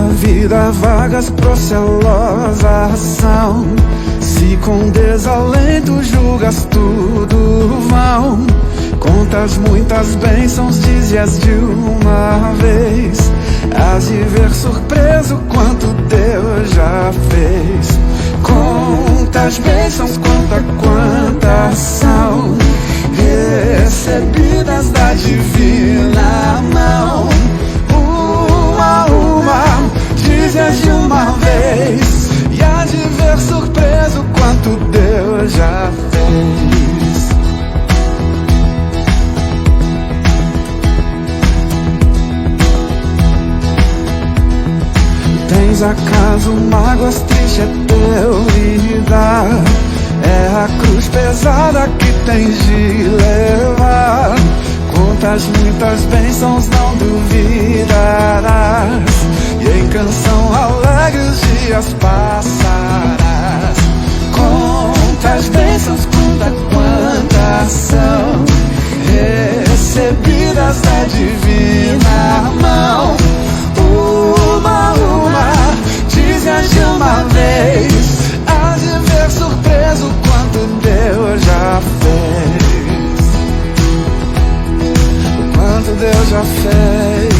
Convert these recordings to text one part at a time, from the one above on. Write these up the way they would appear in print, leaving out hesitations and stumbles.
vida vagas, procelosa são. Se com desalento julgas tudo vão, contas muitas bênçãos, dize-as de uma vez. Hás de ver surpreso quanto Deus já fez. Contas bênçãos, conta quantas são, recebidas da divina mão. Uma a uma, dize-as de uma vez, e há de ver surpreso quanto Deus já fez. Tens acaso mágoas, triste é teu lidar, é a cruz pesada que tens de levar. Contas muitas bênçãos, não duvidarás, e em canção alegre os dias passarás. Contas bênçãos, conta quantas são, recebidas da divina mão. Uma a uma, dize-as de uma vez, hás de ver surpreso quanto Deus já fez. Quanto Deus já fez.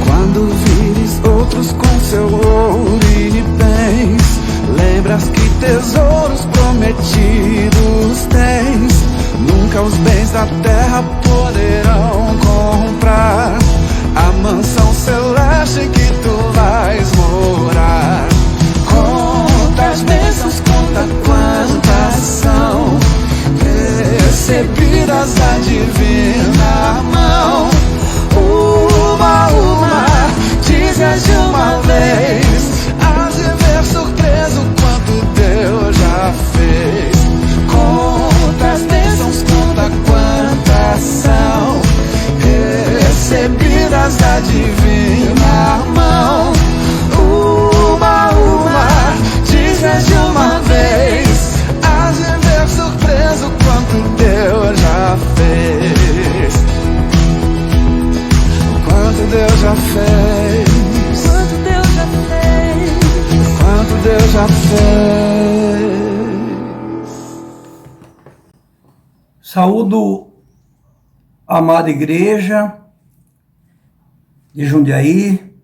Quando vires outros com seu ouro e bens, lembras que tesouros prometidos tens. Nunca os bens da terra poderão comprar a mansão celeste em que tu vais morar. Conta as bênçãos, conta quantas são, recebidas da divina mão. Uma a uma, dize-as de uma vez, hás de ver surpreso quanto Deus já fez. Conta as bênçãos, conta quantas são, recebidas da divina mão. Uma a uma, dize-as de uma vez, hás de ver surpreso quanto Deus já fez. Quanto Deus já fez. Quanto Deus já fez. Quanto Deus já fez. Saúdo a amada igreja de Jundiaí,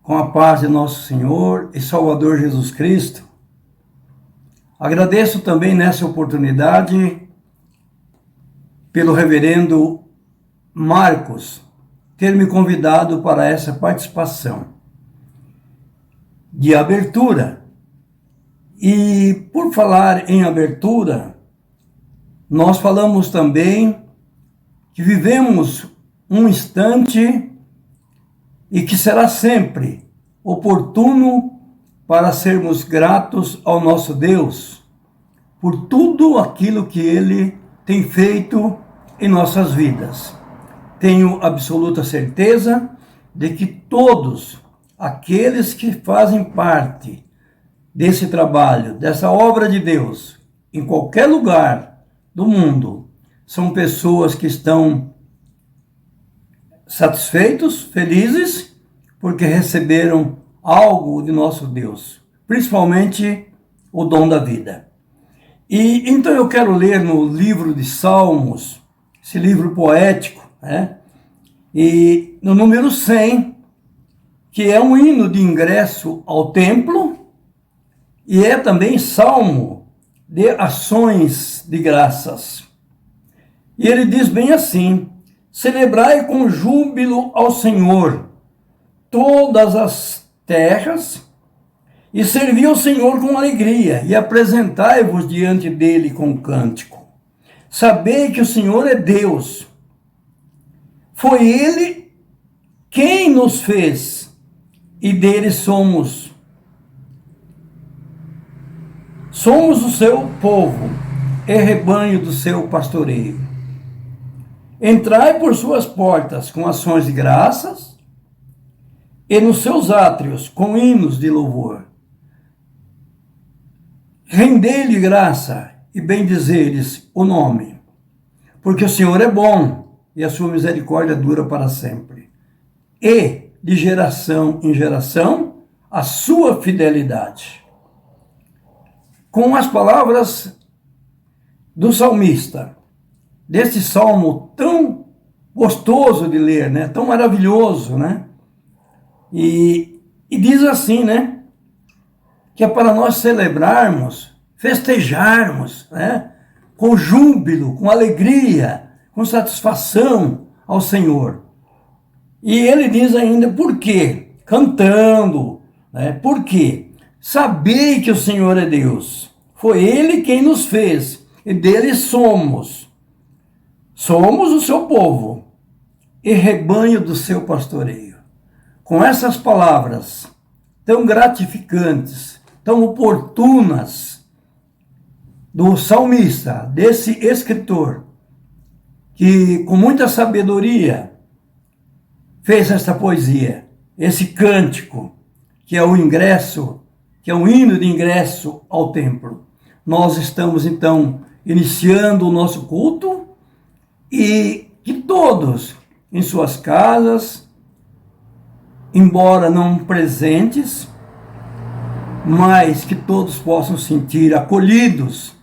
com a paz de nosso Senhor e Salvador Jesus Cristo. Agradeço também nessa oportunidade pelo reverendo Marcos ter me convidado para essa participação de abertura. E por falar em abertura, nós falamos também que vivemos um instante e que será sempre oportuno para sermos gratos ao nosso Deus por tudo aquilo que Ele tem feito em nossas vidas. Tenho absoluta certeza de que todos aqueles que fazem parte desse trabalho, dessa obra de Deus, em qualquer lugar do mundo, são pessoas que estão satisfeitos, felizes, porque receberam algo de nosso Deus, principalmente o dom da vida. E então eu quero ler no livro de Salmos, esse livro poético, e no número 100, que é um hino de ingresso ao templo, e é também salmo de ações de graças. E ele diz bem assim: celebrai com júbilo ao Senhor todas as terras, e servi ao Senhor com alegria, e apresentai-vos diante dele com cântico. Sabei que o Senhor é Deus. Foi ele quem nos fez, e dele somos. Somos o seu povo, e rebanho do seu pastoreio. Entrai por suas portas com ações de graças, e nos seus átrios com hinos de louvor. Rendei-lhe graça e bendizeres o nome, porque o Senhor é bom e a sua misericórdia dura para sempre. e de geração em geração a sua fidelidade. Com as palavras do salmista, desse salmo tão gostoso de ler, né? Tão maravilhoso, né? E diz assim, né? Que é para nós celebrarmos, festejarmos, né? Com júbilo, com alegria, com satisfação ao Senhor. E ele diz ainda por quê? Cantando, né? Por quê? Sabei que o Senhor é Deus. Foi Ele quem nos fez e dele somos. Somos o seu povo e rebanho do seu pastoreio. Com essas palavras tão gratificantes, tão oportunas do salmista, desse escritor, que com muita sabedoria fez esta poesia, esse cântico, que é o ingresso, que é um hino de ingresso ao templo. Nós estamos então iniciando o nosso culto e que todos em suas casas, embora não presentes, mas que todos possam sentir acolhidos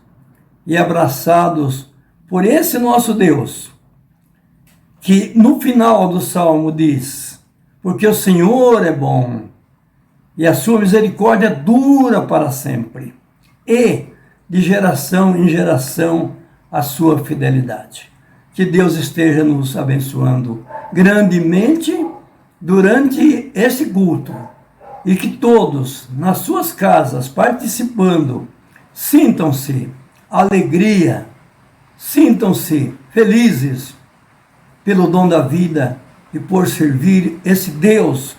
e abraçados por esse nosso Deus, que no final do salmo diz: porque o Senhor é bom e a sua misericórdia dura para sempre, e de geração em geração a sua fidelidade. Que Deus esteja nos abençoando grandemente durante esse culto e que todos, nas suas casas, participando, sintam-se alegria, sintam-se felizes pelo dom da vida e por servir esse Deus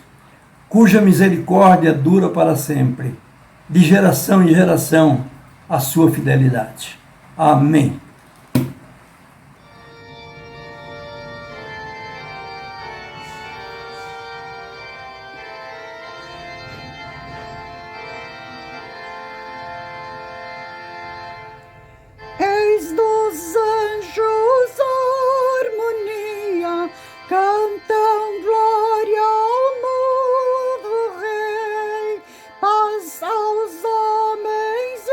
cuja misericórdia dura para sempre, de geração em geração a sua fidelidade. Amém. Eis dos anjos harmonia, cantam glória ao novo Rei, paz aos homens e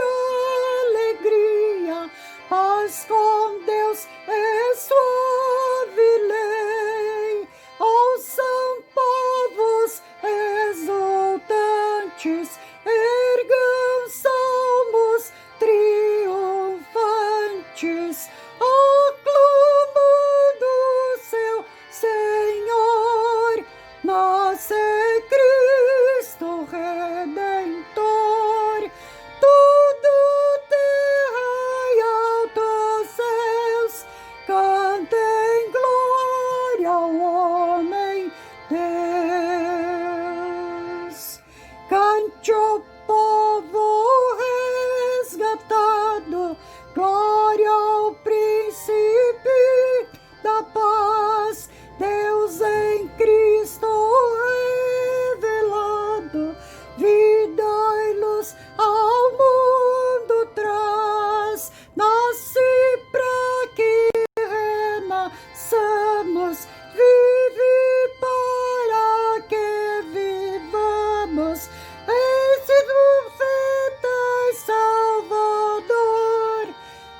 alegria, paz com Deus é suave lei. Ouçam povos exultantes, ergam salmos triunfantes ao clamor do seu Senhor. Nasce Cristo Redentor, tudo terra e altos céus cantem glória ao homem Deus. Cante o povo resgatado, glória ao príncipe da paz, Deus em Cristo revelado, vida e luz ao mundo traz. Nasce pra que renasçamos, vive para que vivamos. Esse profeta e Salvador,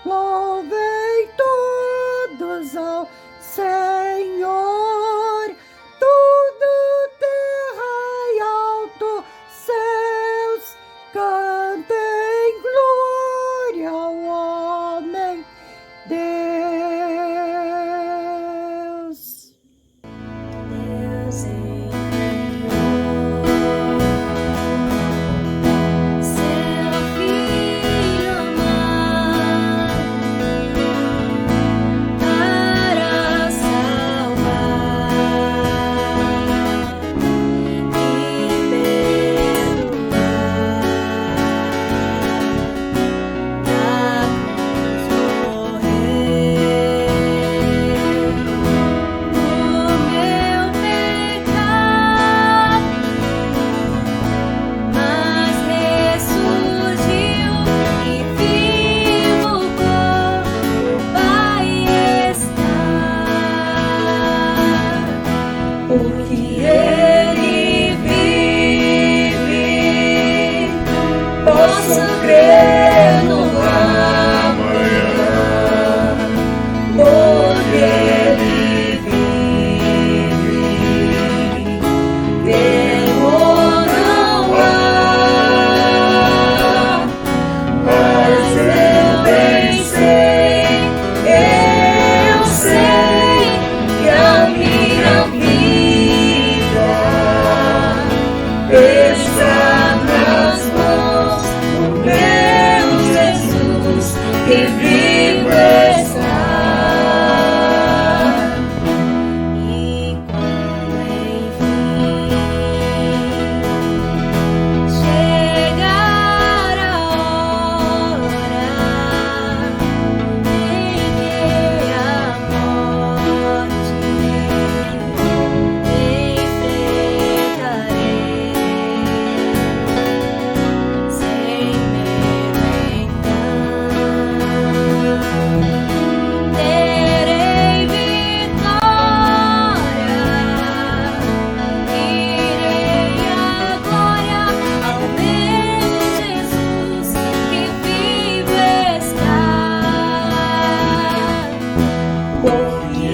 louvem todos ao Senhor. Tudo terra e alto céus cantem glória ao homem Deus. Deus para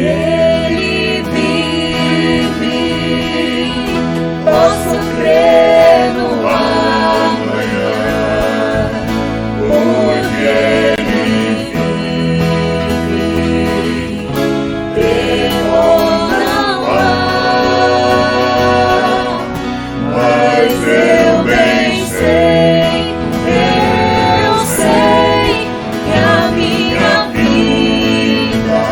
Ele vive, posso crer no amanhã, porque Ele vive. Temor não há, mas eu bem sei que a minha vida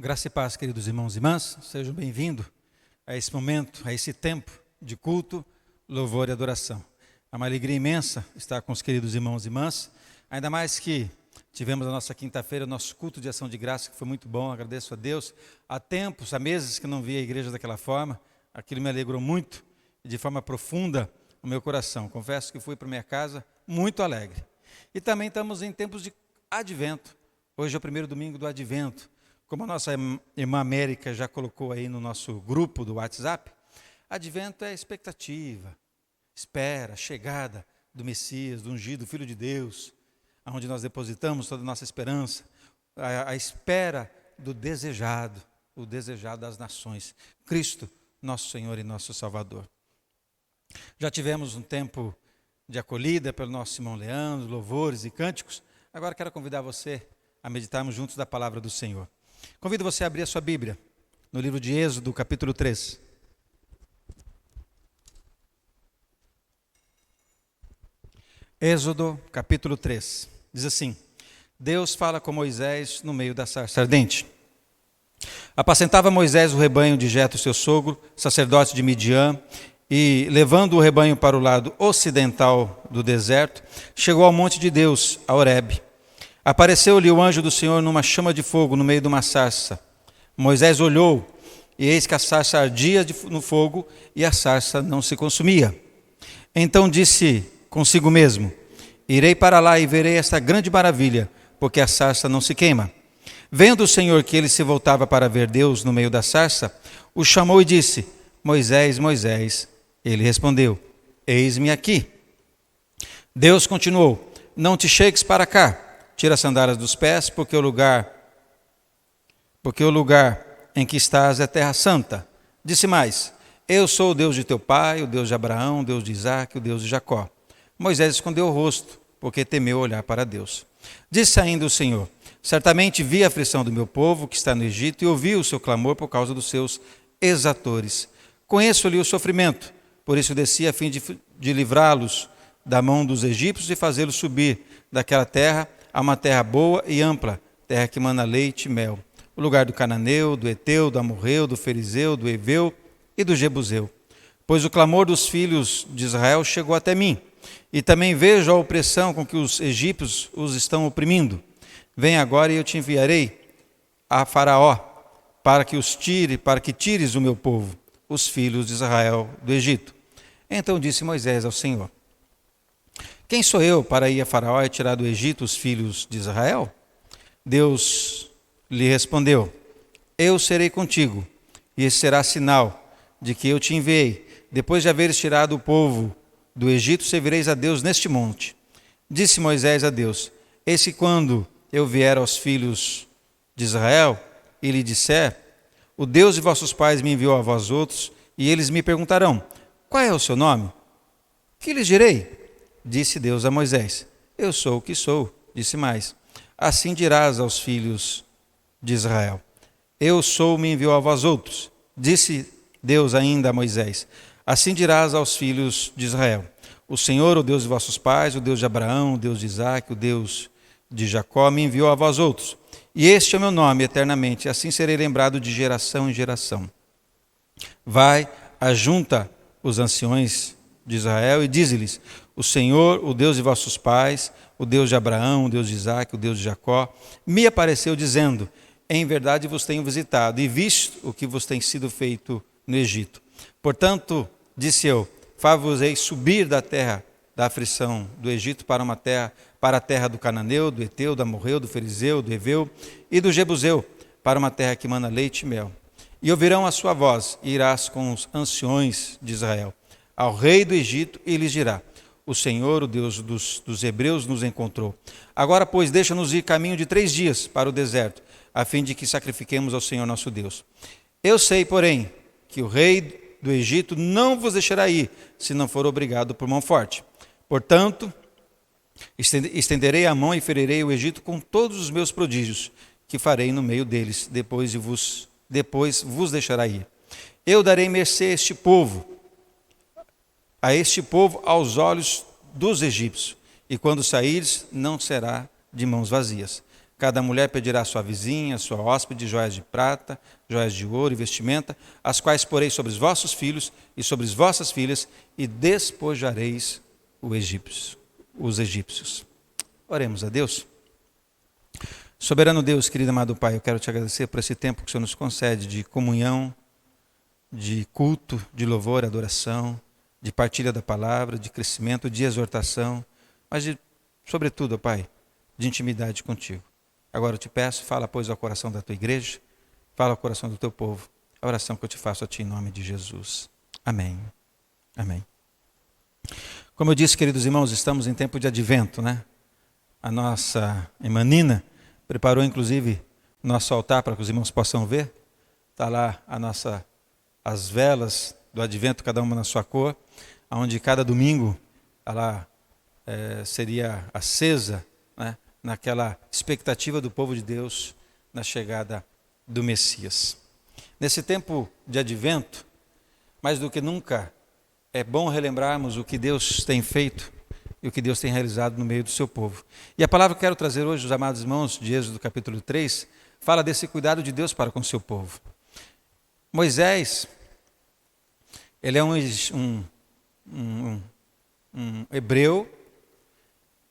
Graça e paz, queridos irmãos e irmãs, sejam bem-vindos a esse momento, a esse tempo de culto, louvor e adoração. É uma alegria imensa estar com os queridos irmãos e irmãs, ainda mais que tivemos a nossa quinta-feira, o nosso culto de ação de graça, que foi muito bom, agradeço a Deus. Há tempos, há meses que não via a igreja daquela forma, aquilo me alegrou muito e de forma profunda o meu coração. Confesso que fui para minha casa muito alegre. E também estamos em tempos de advento, hoje é o primeiro domingo do advento. Como a nossa irmã América já colocou aí no nosso grupo do WhatsApp, advento é expectativa, espera, chegada do Messias, do ungido, do Filho de Deus, onde nós depositamos toda a nossa esperança, a espera do desejado, o desejado das nações, Cristo, nosso Senhor e nosso Salvador. Já tivemos um tempo de acolhida pelo nosso irmão Leandro, louvores e cânticos. Agora quero convidar você a meditarmos juntos da palavra do Senhor. Convido você a abrir a sua Bíblia no livro de Êxodo, capítulo 3. Êxodo, capítulo 3. Diz assim: Deus fala com Moisés no meio da sarça ardente. Apacentava Moisés o rebanho de Jetro, seu sogro, sacerdote de Midian, e, levando o rebanho para o lado ocidental do deserto, chegou ao monte de Deus, a Horebe. Apareceu-lhe o anjo do Senhor numa chama de fogo no meio de uma sarça. Moisés olhou, e eis que a sarça ardia no fogo, e a sarça não se consumia. Então disse consigo mesmo: irei para lá e verei esta grande maravilha, porque a sarça não se queima. Vendo o Senhor que ele se voltava para ver Deus no meio da sarça, o chamou e disse: Moisés, Moisés. Ele respondeu: eis-me aqui. Deus continuou: não te chegues para cá. Tira as sandálias dos pés, porque o lugar em que estás é terra santa. Disse mais: eu sou o Deus de teu pai, o Deus de Abraão, o Deus de Isaque, o Deus de Jacó. Moisés escondeu o rosto, porque temeu olhar para Deus. Disse ainda o Senhor: certamente vi a aflição do meu povo que está no Egito e ouvi o seu clamor por causa dos seus exatores. Conheço-lhe o sofrimento, por isso desci a fim de livrá-los da mão dos egípcios e fazê-los subir daquela terra a uma terra boa e ampla, terra que mana leite e mel, o lugar do cananeu, do eteu, do amorreu, do ferizeu, do heveu e do jebuseu. Pois o clamor dos filhos de Israel chegou até mim, e também vejo a opressão com que os egípcios os estão oprimindo. Vem agora e eu te enviarei a Faraó, para que tires o meu povo, os filhos de Israel, do Egito. Então disse Moisés ao Senhor: quem sou eu para ir a Faraó e tirar do Egito os filhos de Israel? Deus lhe respondeu: eu serei contigo, e esse será sinal de que eu te enviei. Depois de haveres tirado o povo do Egito, servireis a Deus neste monte. Disse Moisés a Deus: eis que quando eu vier aos filhos de Israel e lhe disser: o Deus de vossos pais me enviou a vós outros, e eles me perguntarão: qual é o seu nome? Que lhes direi? Disse Deus a Moisés: eu sou o que sou. Disse mais: assim dirás aos filhos de Israel: eu sou, me enviou a vós outros. Disse Deus ainda a Moisés: assim dirás aos filhos de Israel: o Senhor, o Deus de vossos pais, o Deus de Abraão, o Deus de Isaque, o Deus de Jacó, me enviou a vós outros. E este é o meu nome eternamente, assim serei lembrado de geração em geração. Vai, ajunta os anciões de Israel e dize-lhes: o Senhor, o Deus de vossos pais, o Deus de Abraão, o Deus de Isaque, o Deus de Jacó, me apareceu dizendo: em verdade vos tenho visitado e visto o que vos tem sido feito no Egito. Portanto, disse eu: far-vos-ei subir da terra da aflição do Egito para a terra do cananeu, do eteu, do amorreu, do ferizeu, do heveu e do jebuseu, para uma terra que mana leite e mel. E ouvirão a sua voz, e irás com os anciões de Israel ao rei do Egito, e lhes dirá: o Senhor, o Deus dos hebreus, nos encontrou. Agora, pois, deixa-nos ir caminho de 3 dias para o deserto, a fim de que sacrifiquemos ao Senhor nosso Deus. Eu sei, porém, que o rei do Egito não vos deixará ir, se não for obrigado por mão forte. Portanto, estenderei a mão e ferirei o Egito com todos os meus prodígios, que farei no meio deles, depois vos deixará ir. Eu darei mercê a este povo aos olhos dos egípcios, e quando saíres, não será de mãos vazias. Cada mulher pedirá à sua vizinha, à sua hóspede, joias de prata, joias de ouro e vestimenta, as quais porei sobre os vossos filhos e sobre as vossas filhas, e despojareis os egípcios. Oremos a Deus. Soberano Deus, querido amado Pai, eu quero te agradecer por esse tempo que o Senhor nos concede de comunhão, de culto, de louvor, adoração, de partilha da palavra, de crescimento, de exortação, mas sobretudo, Pai, de intimidade contigo. Agora eu te peço, fala, pois, ao coração da tua igreja, fala ao coração do teu povo, a oração que eu te faço a ti em nome de Jesus. Amém. Amém. Como eu disse, queridos irmãos, estamos em tempo de advento, né? A nossa irmã Nina preparou, inclusive, nosso altar para que os irmãos possam ver. Está lá as velas do advento, cada uma na sua cor, onde cada domingo ela seria acesa, né? Naquela expectativa do povo de Deus na chegada do Messias. Nesse tempo de advento, mais do que nunca, é bom relembrarmos o que Deus tem feito e o que Deus tem realizado no meio do seu povo. E a palavra que quero trazer hoje, os amados irmãos, de Êxodo capítulo 3, fala desse cuidado de Deus para com o seu povo. Moisés, ele é um hebreu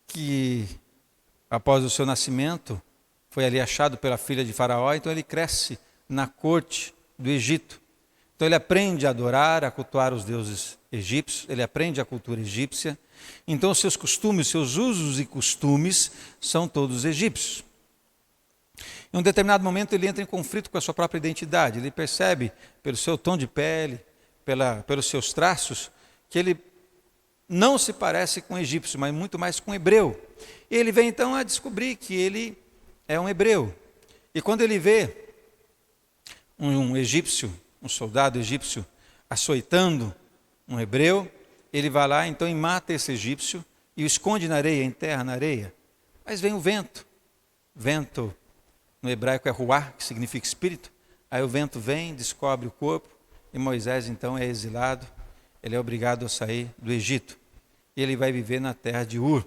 que, após o seu nascimento, foi ali achado pela filha de Faraó, então ele cresce na corte do Egito. Então ele aprende a adorar, a cultuar os deuses egípcios, ele aprende a cultura egípcia. Então os seus costumes, seus usos e costumes são todos egípcios. Em um determinado momento ele entra em conflito com a sua própria identidade. Ele percebe, pelo seu tom de pele, pelos seus traços, que ele não se parece com egípcio, mas muito mais com hebreu. E ele vem então a descobrir que ele é um hebreu. E quando ele vê um egípcio, um soldado egípcio açoitando um hebreu, ele vai lá então e mata esse egípcio e o esconde na areia, enterra na areia. Mas vem o vento. Vento no hebraico é ruá, que significa espírito. Aí o vento vem, descobre o corpo e Moisés então é exilado. Ele é obrigado a sair do Egito. E ele vai viver na terra de Ur.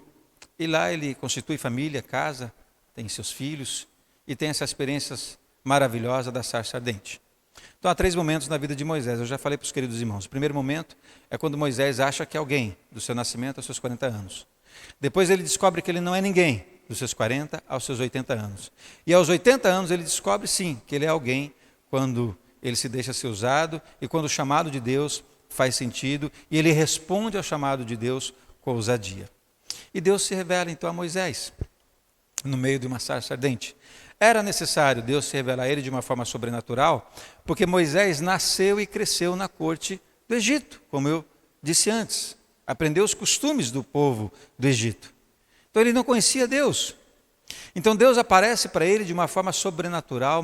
E lá ele constitui família, casa, tem seus filhos e tem essa experiência maravilhosa da sarça ardente. Então há 3 momentos na vida de Moisés, eu já falei para os queridos irmãos. O primeiro momento é quando Moisés acha que é alguém, do seu nascimento aos seus 40 anos. Depois ele descobre que ele não é ninguém, dos seus 40 aos seus 80 anos. E aos 80 anos ele descobre sim, que ele é alguém quando ele se deixa ser usado e quando o chamado de Deus faz sentido e ele responde ao chamado de Deus com ousadia. E Deus se revela então a Moisés, no meio de uma sarça ardente. Era necessário Deus se revelar a ele de uma forma sobrenatural, porque Moisés nasceu e cresceu na corte do Egito, como eu disse antes. Aprendeu os costumes do povo do Egito. Então ele não conhecia Deus. Então Deus aparece para ele de uma forma sobrenatural,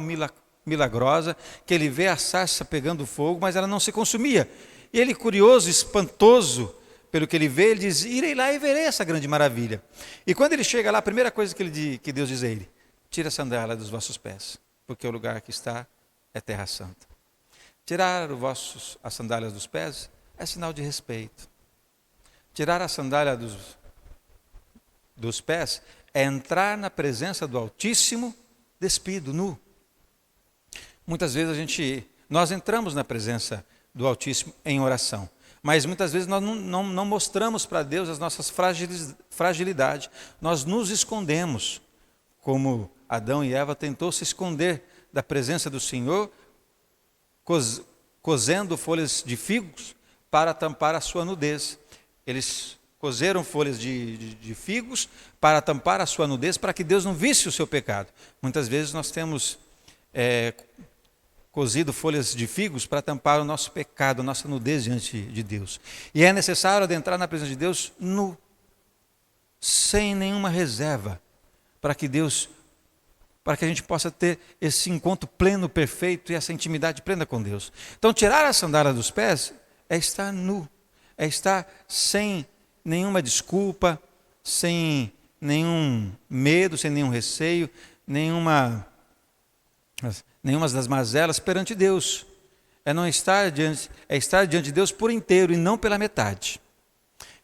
milagrosa, que ele vê a sarça pegando fogo, mas ela não se consumia. E ele, curioso, espantoso pelo que ele vê, ele diz, irei lá e verei essa grande maravilha. E quando ele chega lá, a primeira coisa que Deus diz a ele, tira a sandália dos vossos pés, porque o lugar que está é terra santa. Tirar as sandálias dos pés é sinal de respeito. Tirar a sandália dos pés é entrar na presença do Altíssimo despido, nu. Muitas vezes nós entramos na presença do Altíssimo em oração, mas muitas vezes nós não mostramos para Deus as nossas fragilidades, nós nos escondemos, como Adão e Eva tentou se esconder da presença do Senhor, cozendo folhas de figos para tampar a sua nudez. Eles cozeram folhas de figos para tampar a sua nudez, para que Deus não visse o seu pecado. Muitas vezes nós temos cozido folhas de figos para tampar o nosso pecado, a nossa nudez diante de Deus. E é necessário adentrar na presença de Deus nu, sem nenhuma reserva, para que a gente possa ter esse encontro pleno, perfeito e essa intimidade plena com Deus. Então, tirar a sandália dos pés é estar nu, é estar sem nenhuma desculpa, sem nenhum medo, sem nenhum receio, nenhuma das mazelas perante Deus. É estar diante de Deus por inteiro e não pela metade.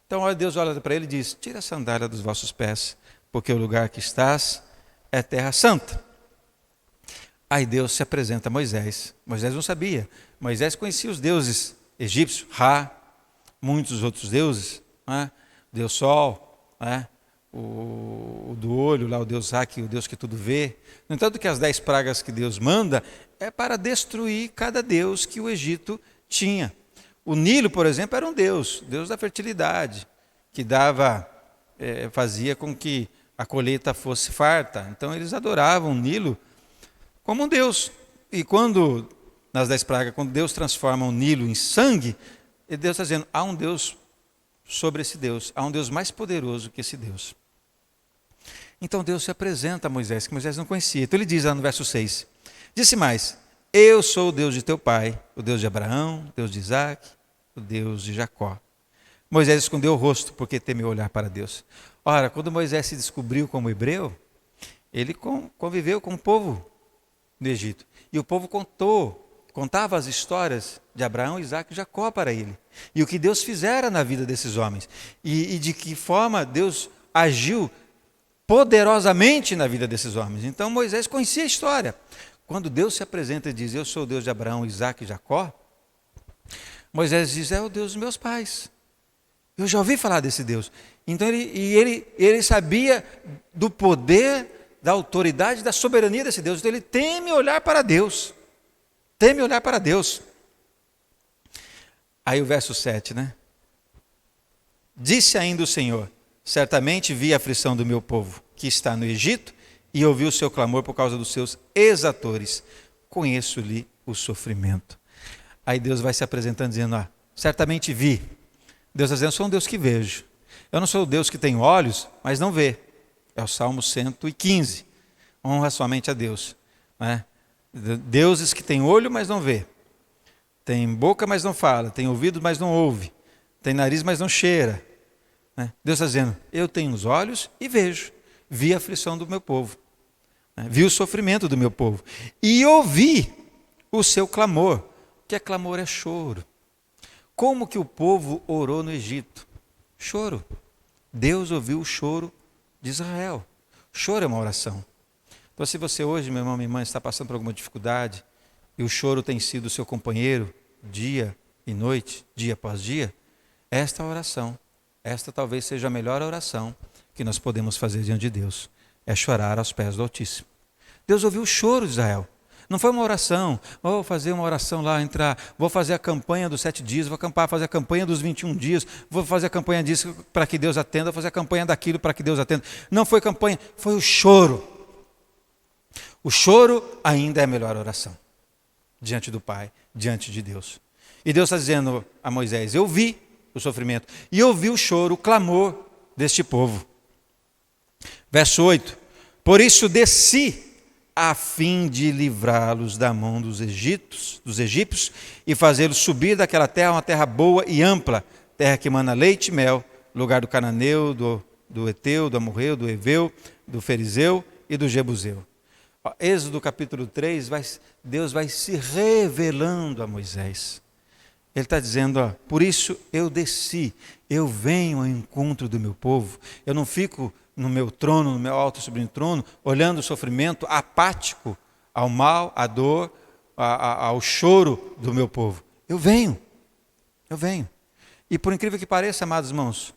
Então, Deus olha para ele e diz, tira a sandália dos vossos pés, porque o lugar que estás é terra santa. Aí Deus se apresenta a Moisés. Moisés não sabia. Moisés conhecia os deuses egípcios, Ra, muitos outros deuses, né? Deus Sol, né? O do olho, lá o Deus Ra, o Deus que tudo vê. No entanto, que as 10 pragas que Deus manda é para destruir cada deus que o Egito tinha. O Nilo, por exemplo, era um deus da fertilidade, que fazia com que a colheita fosse farta. Então eles adoravam o Nilo como um deus. E quando, nas 10 pragas, quando Deus transforma o Nilo em sangue, Deus está dizendo, há um Deus sobre esse Deus, há um Deus mais poderoso que esse Deus. Então Deus se apresenta a Moisés, que Moisés não conhecia. Então ele diz lá no verso 6, disse mais, eu sou o Deus de teu pai, o Deus de Abraão, o Deus de Isaac, o Deus de Jacó. Moisés escondeu o rosto, porque temeu olhar para Deus. Ora, quando Moisés se descobriu como hebreu, ele conviveu com o povo do Egito. E o povo contava as histórias de Abraão, Isaac e Jacó para ele. E o que Deus fizera na vida desses homens. E de que forma Deus agiu poderosamente na vida desses homens. Então Moisés conhecia a história. Quando Deus se apresenta e diz, eu sou o Deus de Abraão, Isaac e Jacó, Moisés diz, é o Deus dos meus pais. Eu já ouvi falar desse Deus. Então ele sabia do poder, da autoridade, da soberania desse Deus. Então ele teme olhar para Deus. Teme olhar para Deus. Aí o verso 7, né? Disse ainda o Senhor, certamente vi a aflição do meu povo, que está no Egito, e ouvi o seu clamor por causa dos seus exatores. Conheço-lhe o sofrimento. Aí Deus vai se apresentando dizendo, certamente vi. Deus está dizendo, eu sou um Deus que vejo. Eu não sou o Deus que tem olhos, mas não vê. É o Salmo 115. Honra somente a Deus. Né? Deuses que têm olho, mas não vê. Tem boca, mas não fala. Tem ouvido, mas não ouve. Tem nariz, mas não cheira. Né? Deus está dizendo, eu tenho os olhos e vejo. Vi a aflição do meu povo. Né? Vi o sofrimento do meu povo. E ouvi o seu clamor. Que clamor é choro. Como que o povo orou no Egito? Choro. Deus ouviu o choro de Israel. Choro é uma oração. Então, se você hoje, meu irmão, minha irmã, está passando por alguma dificuldade e o choro tem sido o seu companheiro dia e noite, dia após dia, esta oração, esta talvez seja a melhor oração que nós podemos fazer diante de Deus. É chorar aos pés do Altíssimo. Deus ouviu o choro de Israel. Não foi uma oração, vou fazer uma oração lá, vou fazer a campanha dos 7 dias, vou fazer a campanha dos 21 dias, vou fazer a campanha disso para que Deus atenda, vou fazer a campanha daquilo para que Deus atenda. Não foi campanha, foi o choro. O choro ainda é a melhor oração, diante do Pai, diante de Deus. E Deus está dizendo a Moisés, eu vi o sofrimento, e eu vi o choro, o clamor deste povo. Verso 8, por isso desci, a fim de livrá-los da mão dos egípcios, e fazê-los subir daquela terra, uma terra boa e ampla, terra que emana leite e mel, lugar do cananeu, do Eteu, do Amorreu, do Eveu, do Ferizeu e do Jebuseu. Êxodo capítulo 3, Deus vai se revelando a Moisés. Ele está dizendo, por isso eu desci, eu venho ao encontro do meu povo, eu não fico no meu trono, no meu alto e sublime trono, olhando o sofrimento, apático ao mal, à dor, ao choro do meu povo. Eu venho. E por incrível que pareça, amados irmãos,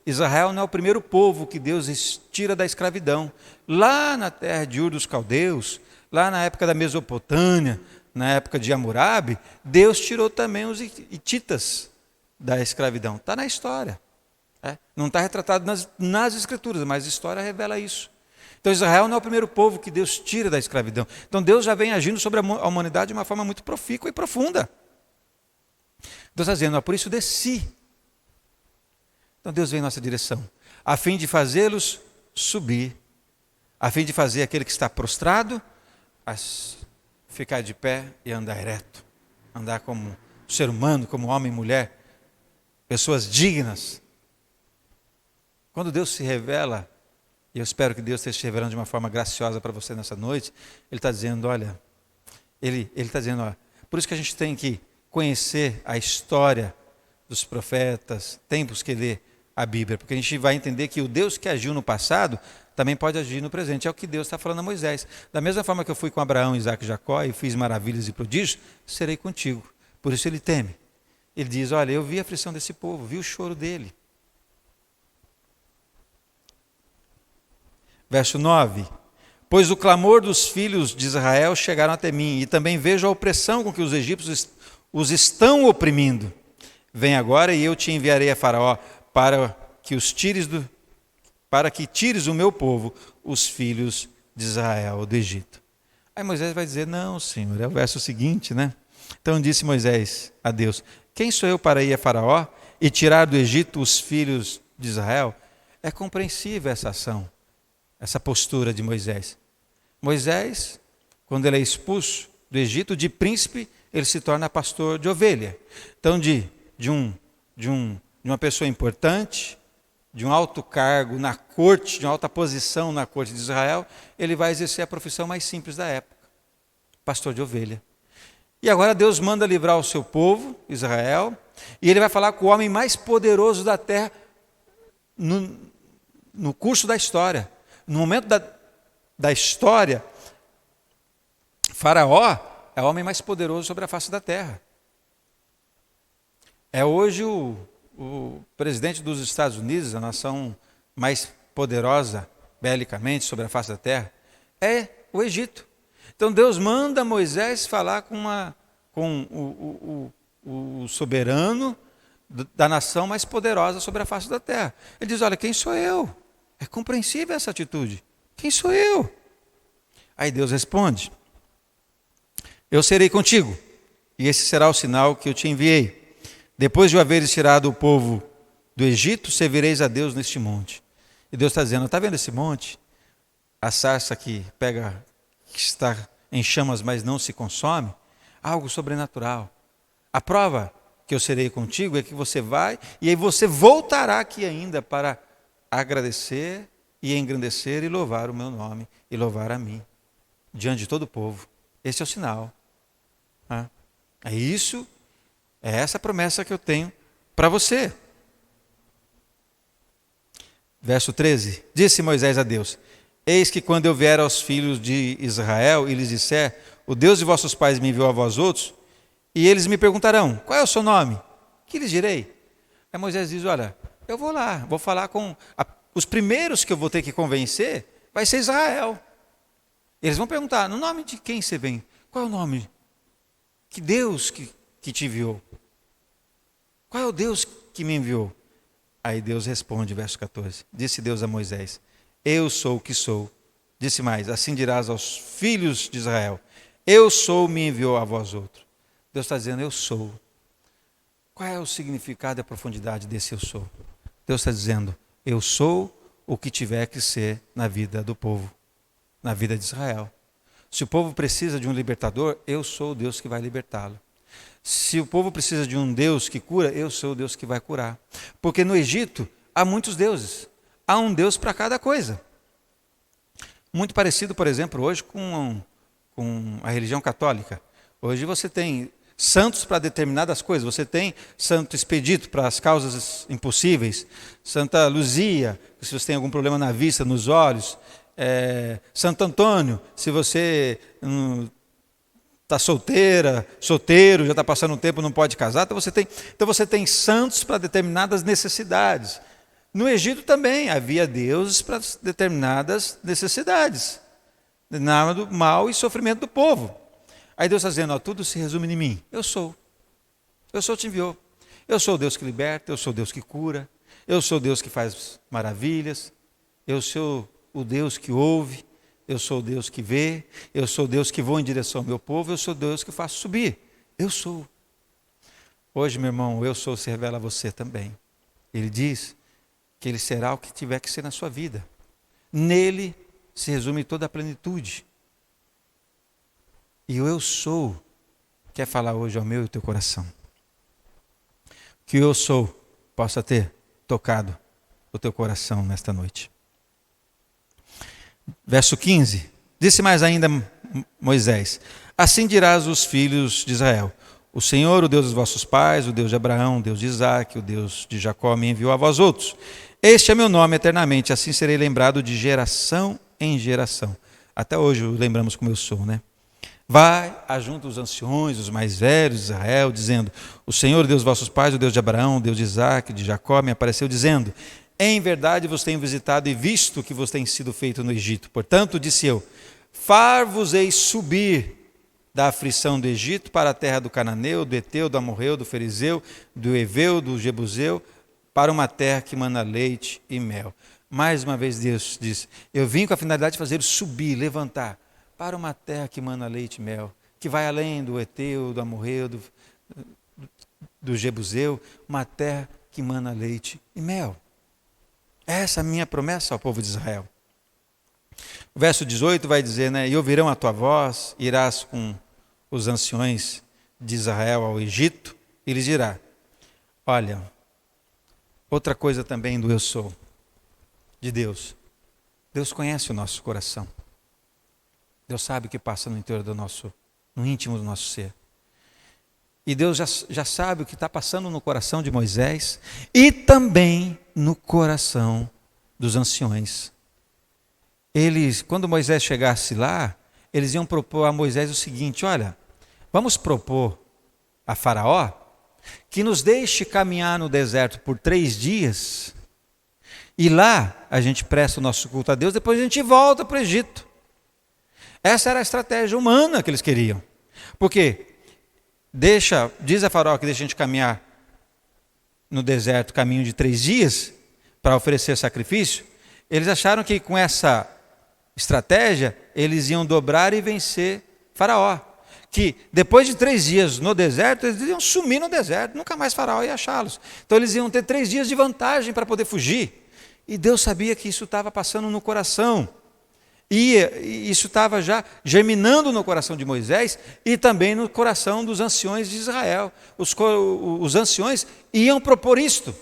Israel não é o primeiro povo que Deus tira da escravidão. Lá na terra de Ur dos Caldeus, lá na época da Mesopotâmia, na época de Hammurabi, Deus tirou também os hititas da escravidão. Está na história. Não está retratado nas escrituras, mas a história revela isso. Então Israel não é o primeiro povo que Deus tira da escravidão. Então Deus já vem agindo sobre a humanidade de uma forma muito profícua e profunda. Deus está dizendo, por isso desci. Então Deus vem em nossa direção, a fim de fazê-los subir, a fim de fazer aquele que está prostrado ficar de pé e andar ereto, andar como ser humano, como homem e mulher, pessoas dignas. Quando Deus se revela, e eu espero que Deus esteja se revelando de uma forma graciosa para você nessa noite, Ele está dizendo, olha, Ele está dizendo, por isso que a gente tem que conhecer a história dos profetas, temos que ler a Bíblia, porque a gente vai entender que o Deus que agiu no passado também pode agir no presente. É o que Deus está falando a Moisés. Da mesma forma que eu fui com Abraão, Isaac e Jacó e fiz maravilhas e prodígios, serei contigo. Por isso ele teme. Ele diz, olha, eu vi a aflição desse povo, vi o choro dele. Verso 9. Pois o clamor dos filhos de Israel chegaram até mim, e também vejo a opressão com que os egípcios os estão oprimindo. Vem agora e eu te enviarei a Faraó para que tires o meu povo, os filhos de Israel, do Egito. Aí Moisés vai dizer, não, Senhor, é o verso seguinte, né? Então disse Moisés a Deus, quem sou eu para ir a Faraó e tirar do Egito os filhos de Israel? É compreensível essa ação, essa postura de Moisés. Moisés, quando ele é expulso do Egito, de príncipe, ele se torna pastor de ovelha. Então, de uma pessoa importante, de um alto cargo na corte, de uma alta posição na corte de Israel, ele vai exercer a profissão mais simples da época, pastor de ovelha. E agora Deus manda livrar o seu povo, Israel, e ele vai falar com o homem mais poderoso da terra no curso da história. No momento da história, Faraó é o homem mais poderoso sobre a face da terra. É hoje o presidente dos Estados Unidos, a nação mais poderosa belicamente sobre a face da terra, é o Egito. Então Deus manda Moisés falar com o soberano da nação mais poderosa sobre a face da terra. Ele diz, olha, quem sou eu? É compreensível essa atitude. Quem sou eu? Aí Deus responde, eu serei contigo, e esse será o sinal que eu te enviei. Depois de haveres tirado o povo do Egito, servireis a Deus neste monte. E Deus está dizendo, está vendo esse monte? A sarça que está em chamas, mas não se consome? Algo sobrenatural. A prova que eu serei contigo é que você vai, e aí você voltará aqui ainda para agradecer e engrandecer e louvar o meu nome, e louvar a mim, diante de todo o povo. Esse é o sinal. É isso, é essa promessa que eu tenho para você. Verso 13, disse Moisés a Deus, eis que quando eu vier aos filhos de Israel e lhes disser, o Deus de vossos pais me enviou a vós outros, e eles me perguntarão, qual é o seu nome? Que lhes direi? Aí Moisés diz, olha, eu vou lá, vou falar com... Os primeiros que eu vou ter que convencer vai ser Israel. Eles vão perguntar, no nome de quem você vem? Qual é o nome? Que Deus que te enviou? Qual é o Deus que me enviou? Aí Deus responde, verso 14. Disse Deus a Moisés, eu sou o que sou. Disse mais, assim dirás aos filhos de Israel, eu sou, me enviou a vós outros. Deus está dizendo, eu sou. Qual é o significado e a profundidade desse eu sou? Deus está dizendo, eu sou o que tiver que ser na vida do povo, na vida de Israel. Se o povo precisa de um libertador, eu sou o Deus que vai libertá-lo. Se o povo precisa de um Deus que cura, eu sou o Deus que vai curar. Porque no Egito há muitos deuses. Há um Deus para cada coisa. Muito parecido, por exemplo, hoje com a religião católica. Hoje você tem santos para determinadas coisas. Você tem Santo Expedito para as causas impossíveis. Santa Luzia, se você tem algum problema na vista, nos olhos. Santo Antônio, se você está solteiro, já está passando um tempo, não pode casar. Então você tem santos para determinadas necessidades. No Egito também havia deuses para determinadas necessidades. Nada do mal e sofrimento do povo. Aí Deus está dizendo, tudo se resume em mim. Eu sou. Eu sou, te enviou. Eu sou o Deus que liberta, eu sou o Deus que cura, eu sou o Deus que faz maravilhas, eu sou o Deus que ouve, eu sou o Deus que vê, eu sou o Deus que vou em direção ao meu povo, eu sou o Deus que faço subir. Eu sou. Hoje, meu irmão, eu sou se revela a você também. Ele diz que ele será o que tiver que ser na sua vida. Nele se resume toda a plenitude. E o eu sou quer falar hoje ao meu e ao teu coração. Que o eu sou possa ter tocado o teu coração nesta noite. Verso 15, disse mais ainda Moisés, assim dirás aos filhos de Israel, o Senhor, o Deus dos vossos pais, o Deus de Abraão, o Deus de Isaque, o Deus de Jacó me enviou a vós outros. Este é meu nome eternamente, assim serei lembrado de geração em geração. Até hoje lembramos como eu sou, né? Vai, ajunta os anciões, os mais velhos de Israel, dizendo: o Senhor, Deus de vossos pais, o Deus de Abraão, o Deus de Isaac, de Jacó, me apareceu dizendo: em verdade vos tenho visitado e visto o que vos tem sido feito no Egito. Portanto, disse eu: far-vos-ei subir da aflição do Egito para a terra do Cananeu, do Eteu, do Amorreu, do Ferizeu, do Eveu, do Jebuseu, para uma terra que mana leite e mel. Mais uma vez Deus diz: eu vim com a finalidade de fazer subir, levantar, para uma terra que mana leite e mel, que vai além do Eteu, do Amorreu, do Jebuseu, uma terra que mana leite e mel. Essa é a minha promessa ao povo de Israel. O verso 18 vai dizer, né? E ouvirão a tua voz, irás com os anciões de Israel ao Egito, e lhes dirá: olha, outra coisa também do eu sou, de Deus. Deus conhece o nosso coração. Deus sabe o que passa no interior do no íntimo do nosso ser. E Deus já sabe o que está passando no coração de Moisés e também no coração dos anciões. Eles, quando Moisés chegasse lá, eles iam propor a Moisés o seguinte: olha, vamos propor a Faraó que nos deixe caminhar no deserto por 3 dias e lá a gente presta o nosso culto a Deus, depois a gente volta para o Egito. Essa era a estratégia humana que eles queriam. Porque diz a Faraó que deixa a gente caminhar no deserto caminho de 3 dias para oferecer sacrifício. Eles acharam que com essa estratégia eles iam dobrar e vencer Faraó. Que depois de 3 dias no deserto, eles iam sumir no deserto, nunca mais Faraó ia achá-los. Então eles iam ter 3 dias de vantagem para poder fugir. E Deus sabia que isso estava passando no coração. E isso estava já germinando no coração de Moisés e também no coração dos anciões de Israel. Os anciões iam propor isto.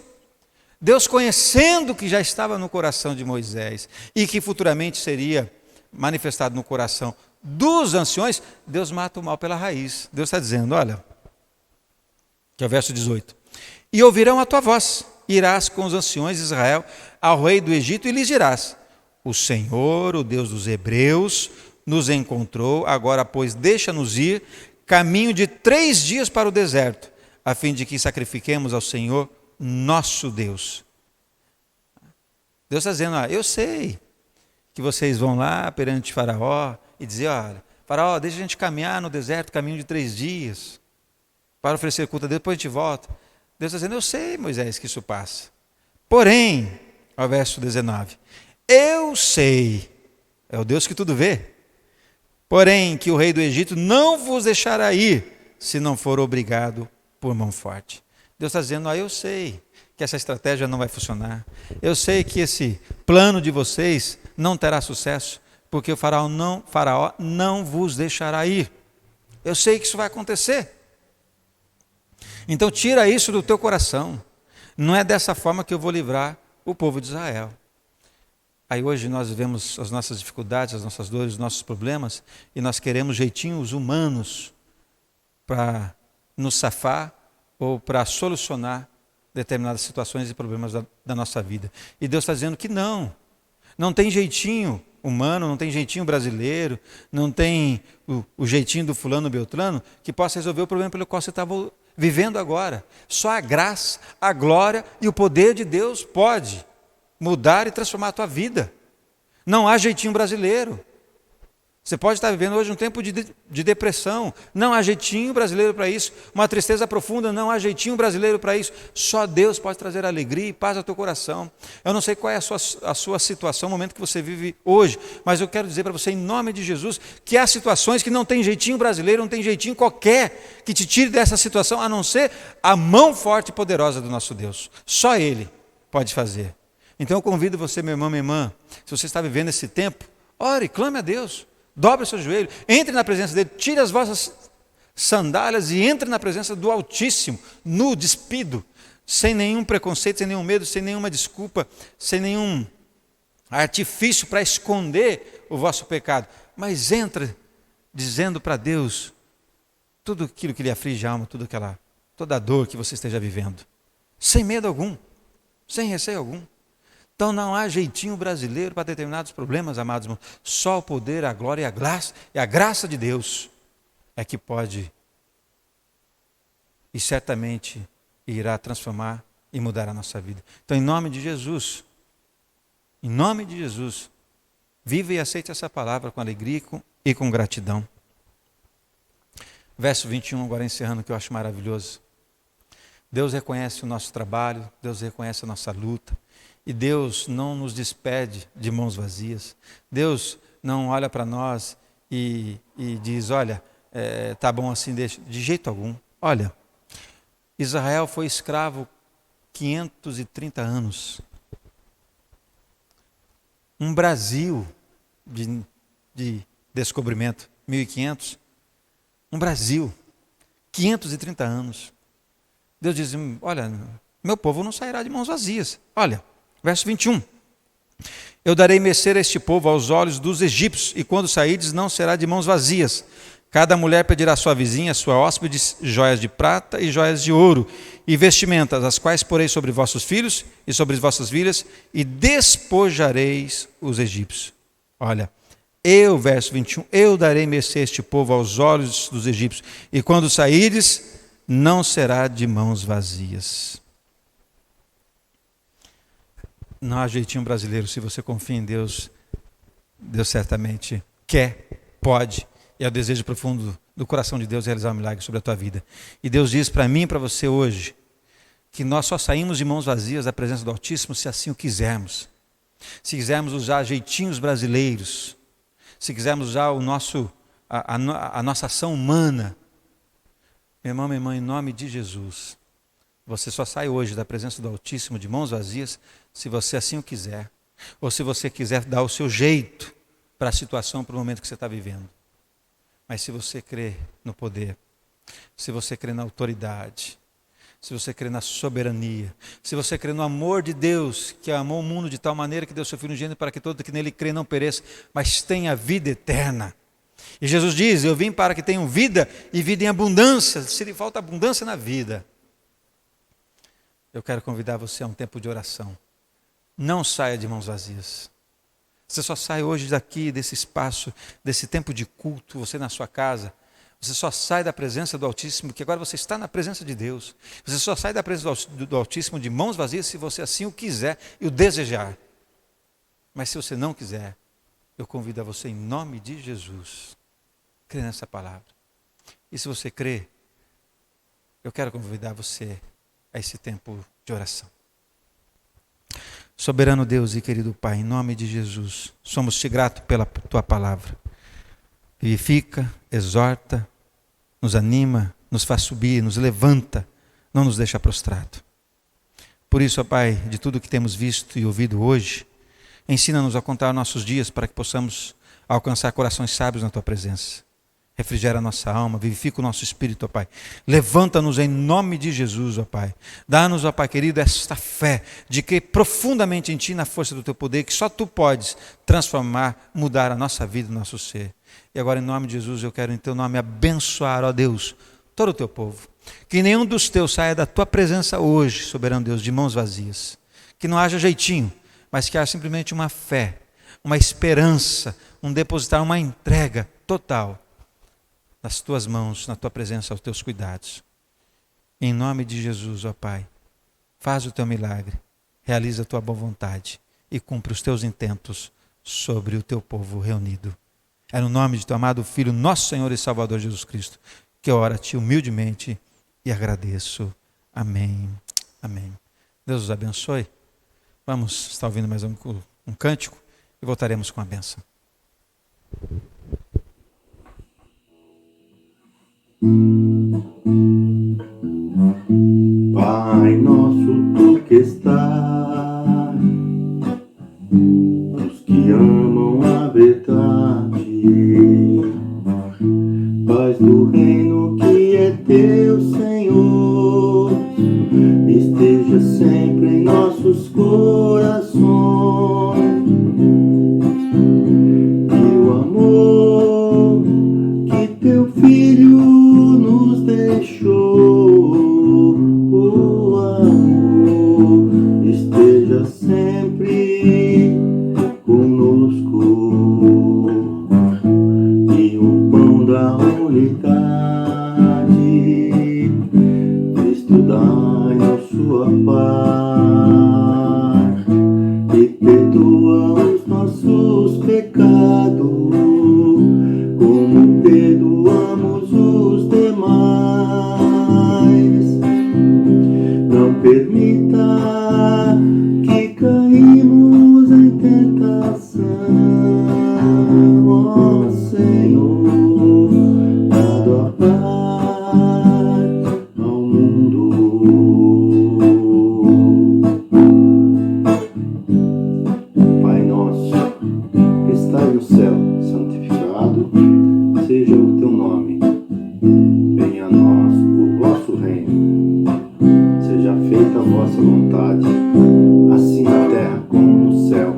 Deus, conhecendo que já estava no coração de Moisés e que futuramente seria manifestado no coração dos anciões, Deus mata o mal pela raiz. Deus está dizendo, olha, que é o verso 18: e ouvirão a tua voz, irás com os anciões de Israel ao rei do Egito e lhes dirás: o Senhor, o Deus dos Hebreus, nos encontrou, agora, pois, deixa-nos ir, caminho de 3 dias para o deserto, a fim de que sacrifiquemos ao Senhor, nosso Deus. Deus está dizendo, eu sei que vocês vão lá perante Faraó e dizer, olha, Faraó, deixa a gente caminhar no deserto, caminho de 3 dias, para oferecer culto a Deus, depois a gente volta. Deus está dizendo, eu sei, Moisés, que isso passa. Porém, ao verso 19, eu sei, é o Deus que tudo vê, porém que o rei do Egito não vos deixará ir, se não for obrigado por mão forte. Deus está dizendo, eu sei que essa estratégia não vai funcionar, eu sei que esse plano de vocês não terá sucesso, porque o faraó não vos deixará ir. Eu sei que isso vai acontecer. Então tira isso do teu coração. Não é dessa forma que eu vou livrar o povo de Israel. Aí hoje nós vivemos as nossas dificuldades, as nossas dores, os nossos problemas, e nós queremos jeitinhos humanos para nos safar ou para solucionar determinadas situações e problemas da nossa vida. E Deus está dizendo que não tem jeitinho humano, não tem jeitinho brasileiro, não tem o jeitinho do fulano beltrano que possa resolver o problema pelo qual você está vivendo agora. Só a graça, a glória e o poder de Deus pode mudar e transformar a tua vida. Não há jeitinho brasileiro. Você pode estar vivendo hoje um tempo de depressão. Não há jeitinho brasileiro para isso. Uma tristeza profunda, não há jeitinho brasileiro para isso. Só Deus pode trazer alegria e paz ao teu coração. Eu não sei qual é a sua situação, o momento que você vive hoje, mas eu quero dizer para você, em nome de Jesus, que há situações que não tem jeitinho brasileiro, não tem jeitinho qualquer que te tire dessa situação, a não ser a mão forte e poderosa do nosso Deus. Só Ele pode fazer. Então eu convido você, meu irmão, minha irmã, se você está vivendo esse tempo, ore, clame a Deus. Dobre o seu joelho, entre na presença dele, tire as vossas sandálias e entre na presença do Altíssimo, nu, despido, sem nenhum preconceito, sem nenhum medo, sem nenhuma desculpa, sem nenhum artifício para esconder o vosso pecado. Mas entre dizendo para Deus tudo aquilo que lhe aflige a alma, toda a dor que você esteja vivendo, sem medo algum, sem receio algum. Então não há jeitinho brasileiro para determinados problemas, amados irmãos. Só o poder, a glória e a graça de Deus é que pode e certamente irá transformar e mudar a nossa vida. Então, em nome de Jesus, viva e aceite essa palavra com alegria e com gratidão. Verso 21, agora encerrando, que eu acho maravilhoso. Deus reconhece o nosso trabalho, Deus reconhece a nossa luta, e Deus não nos despede de mãos vazias. Deus não olha para nós e diz, olha, tá bom assim, deixa. De jeito algum. Olha, Israel foi escravo 530 anos. Um Brasil de descobrimento, 1500. Um Brasil, 530 anos. Deus diz, olha, meu povo não sairá de mãos vazias. Olha, verso 21. Eu darei mercê a este povo aos olhos dos egípcios, e quando saídes não será de mãos vazias. Cada mulher pedirá à sua vizinha, à sua hóspede, joias de prata e joias de ouro, e vestimentas, as quais porei sobre vossos filhos e sobre vossas filhas, e despojareis os egípcios. Olha, verso 21, eu darei mercê a este povo aos olhos dos egípcios, e quando saídes, não será de mãos vazias. Não há jeitinho brasileiro. Se você confia em Deus, Deus certamente quer, pode, e é o desejo profundo do coração de Deus realizar um milagre sobre a tua vida. E Deus diz para mim e para você hoje, que nós só saímos de mãos vazias da presença do Altíssimo se assim o quisermos. Se quisermos usar jeitinhos brasileiros, se quisermos usar a nossa ação humana, meu irmão, minha irmã, em nome de Jesus, você só sai hoje da presença do Altíssimo de mãos vazias se você assim o quiser, ou se você quiser dar o seu jeito para a situação, para o momento que você está vivendo. Mas se você crê no poder, se você crê na autoridade, se você crê na soberania, se você crê no amor de Deus, que amou o mundo de tal maneira que deu seu Filho unigênito para que todo que nele crê não pereça, mas tenha vida eterna. E Jesus diz, eu vim para que tenham vida e vida em abundância. Se lhe falta abundância na vida, eu quero convidar você a um tempo de oração. Não saia de mãos vazias. Você só sai hoje daqui, desse espaço, desse tempo de culto, você na sua casa. Você só sai da presença do Altíssimo, que agora você está na presença de Deus. Você só sai da presença do Altíssimo de mãos vazias se você assim o quiser e o desejar. Mas se você não quiser, eu convido a você em nome de Jesus, crê nessa palavra. E se você crê, eu quero convidar você a esse tempo de oração. Soberano Deus e querido Pai, em nome de Jesus, somos-te gratos pela tua palavra. Vivifica, exorta, nos anima, nos faz subir, nos levanta, não nos deixa prostrado. Por isso, ó Pai, de tudo que temos visto e ouvido hoje, ensina-nos a contar nossos dias para que possamos alcançar corações sábios na tua presença. Refrigera a nossa alma, vivifica o nosso espírito, ó Pai. Levanta-nos em nome de Jesus, ó Pai. Dá-nos, ó Pai querido, esta fé de que profundamente em Ti, na força do Teu poder, que só Tu podes transformar, mudar a nossa vida, o nosso ser. E agora, em nome de Jesus, eu quero em Teu nome abençoar, ó Deus, todo o Teu povo. Que nenhum dos Teus saia da Tua presença hoje, soberano Deus, de mãos vazias. Que não haja jeitinho, mas que haja simplesmente uma fé, uma esperança, um depositar, uma entrega total nas Tuas mãos, na Tua presença, aos Teus cuidados. Em nome de Jesus, ó Pai, faz o Teu milagre, realiza a Tua boa vontade e cumpre os Teus intentos sobre o Teu povo reunido. É no nome de Teu amado Filho, nosso Senhor e Salvador Jesus Cristo, que eu oro a Ti humildemente e agradeço. Amém. Amém. Deus os abençoe. Vamos estar ouvindo mais um cântico e voltaremos com a bênção. Pai nosso, Tu que estás, os que amam a verdade, paz do reino que é Teu, Senhor, esteja sempre em nossos corações. E o amor que Teu Filho nos deixou, o amor esteja sempre permita que caímos em tentação, ó Senhor, dado a paz ao mundo. Pai nosso, que estás no céu, santificado seja o teu nome. Venha a nós o vosso reino. Seja feita a vossa vontade, assim na terra como no céu.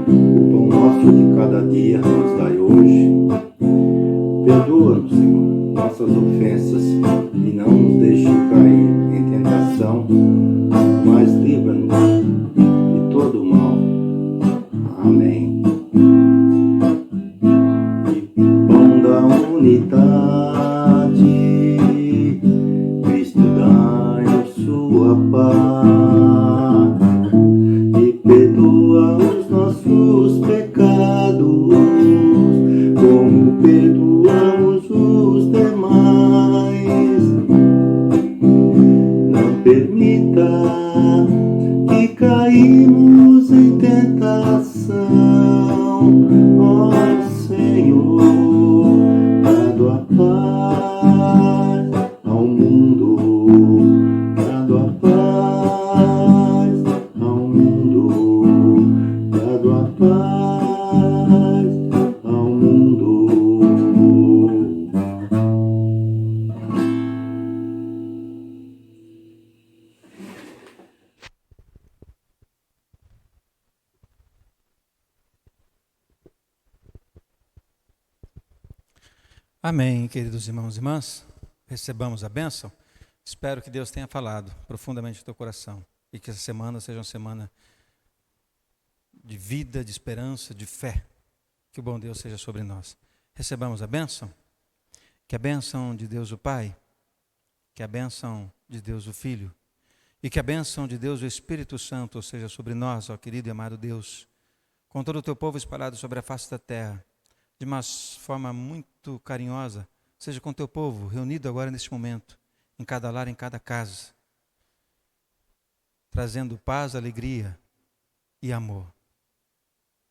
O pão nosso de cada dia nos dai hoje. Perdoa-nos, Senhor, nossas ofensas e não nos deixe cair em tentação, mas livra-nos de todo o mal. Amém. E pão da unidade, Cristo dai-nos sua paz e perdoa os nossos pecados, como perdoamos os demais. Não permita que caímos em tentação, ó Senhor, dado a paz ao mundo, dado a paz ao mundo, dado a paz ao mundo. Amém, queridos irmãos e irmãs. Recebamos a bênção. Espero que Deus tenha falado profundamente no teu coração e que essa semana seja uma semana de vida, de esperança, de fé. Que o bom Deus seja sobre nós. Recebamos a bênção. Que a bênção de Deus o Pai, que a bênção de Deus o Filho e que a bênção de Deus o Espírito Santo seja sobre nós, ó querido e amado Deus, com todo o teu povo espalhado sobre a face da terra, de uma forma muito carinhosa, seja com o teu povo reunido agora neste momento, em cada lar, em cada casa, trazendo paz, alegria e amor.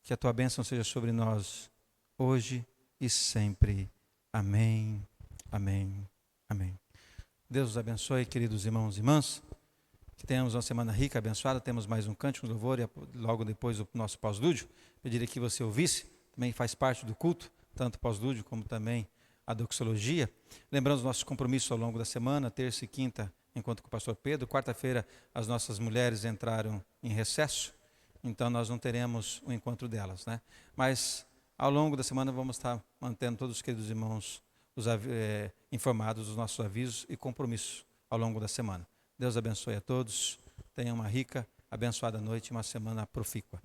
Que a tua bênção seja sobre nós, hoje e sempre. Amém, amém, amém. Deus os abençoe, queridos irmãos e irmãs. Que tenhamos uma semana rica, abençoada. Temos mais um cântico de louvor e logo depois o nosso pós-lúdio. Pediria que você ouvisse, também faz parte do culto, tanto pós-lúdio como também a doxologia. Lembrando os nossos compromissos ao longo da semana, terça e quinta, enquanto com o pastor Pedro. Quarta-feira, as nossas mulheres entraram em recesso, então nós não teremos o encontro delas, né? Mas ao longo da semana vamos estar mantendo todos os queridos irmãos informados dos nossos avisos e compromissos ao longo da semana. Deus abençoe a todos, tenham uma rica, abençoada noite e uma semana profícua.